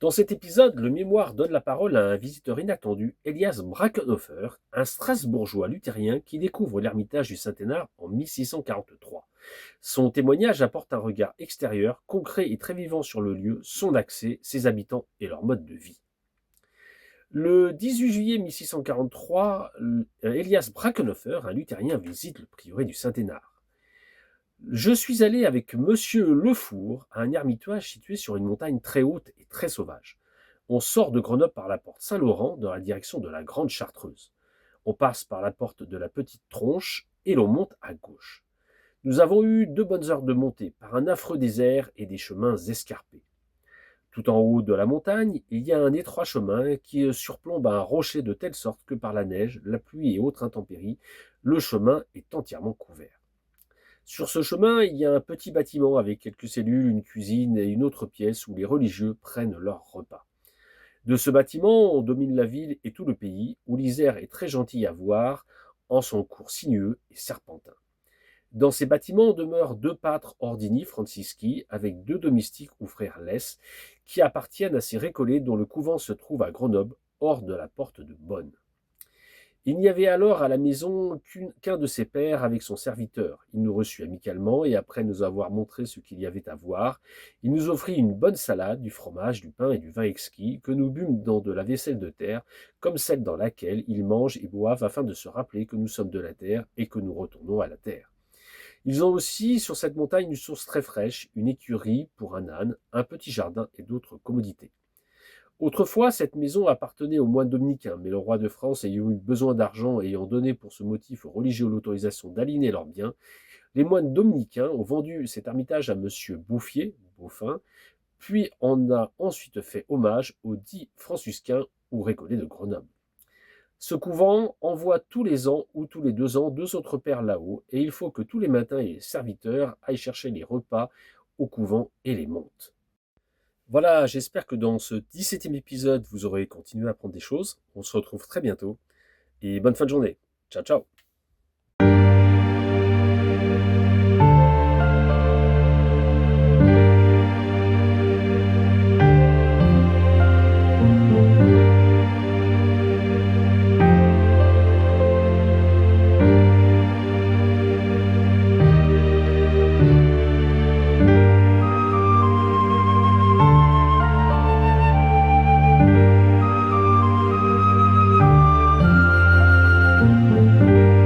Dans cet épisode, le mémoire donne la parole à un visiteur inattendu, Elias Brackenhofer, un Strasbourgeois luthérien qui découvre l'ermitage du Saint-Hénard en 1643. Son témoignage apporte un regard extérieur, concret et très vivant sur le lieu, son accès, ses habitants et leur mode de vie. Le 18 juillet 1643, Elias Brackenhofer, un luthérien, visite le prieuré du Saint-Hénard. Je suis allé avec monsieur Lefour à un ermitage situé sur une montagne très haute et très sauvage. On sort de Grenoble par la porte Saint-Laurent dans la direction de la Grande Chartreuse. On passe par la porte de la Petite Tronche et l'on monte à gauche. Nous avons eu 2 bonnes heures de montée par un affreux désert et des chemins escarpés. Tout en haut de la montagne, il y a un étroit chemin qui surplombe un rocher de telle sorte que par la neige, la pluie et autres intempéries, le chemin est entièrement couvert. Sur ce chemin, il y a un petit bâtiment avec quelques cellules, une cuisine et une autre pièce où les religieux prennent leur repas. De ce bâtiment, on domine la ville et tout le pays, où l'Isère est très gentil à voir, en son cours sinueux et serpentin. Dans ces bâtiments demeurent 2 pâtres ordini francisci, avec 2 domestiques ou frères Lès, qui appartiennent à ces récollets dont le couvent se trouve à Grenoble, hors de la porte de Bonne. Il n'y avait alors à la maison qu'un de ses pères avec son serviteur. Il nous reçut amicalement et après nous avoir montré ce qu'il y avait à voir, il nous offrit une bonne salade, du fromage, du pain et du vin exquis que nous bûmes dans de la vaisselle de terre, comme celle dans laquelle ils mangent et boivent afin de se rappeler que nous sommes de la terre et que nous retournons à la terre. Ils ont aussi sur cette montagne une source très fraîche, une écurie pour un âne, un petit jardin et d'autres commodités. Autrefois, cette maison appartenait aux moines dominicains, mais le roi de France ayant eu besoin d'argent et ayant donné pour ce motif aux religieux l'autorisation d'aligner leurs biens, les moines dominicains ont vendu cet ermitage à monsieur Bouffier, Beaufin, puis on a ensuite fait hommage aux 10 franciscains ou récollets de Grenoble. Ce couvent envoie tous les ans ou tous les 2 ans 2 autres pères là-haut, et il faut que tous les matins les serviteurs aillent chercher les repas au couvent et les montent. Voilà, j'espère que dans ce 17e épisode, vous aurez continué à apprendre des choses. On se retrouve très bientôt et bonne fin de journée. Ciao, ciao.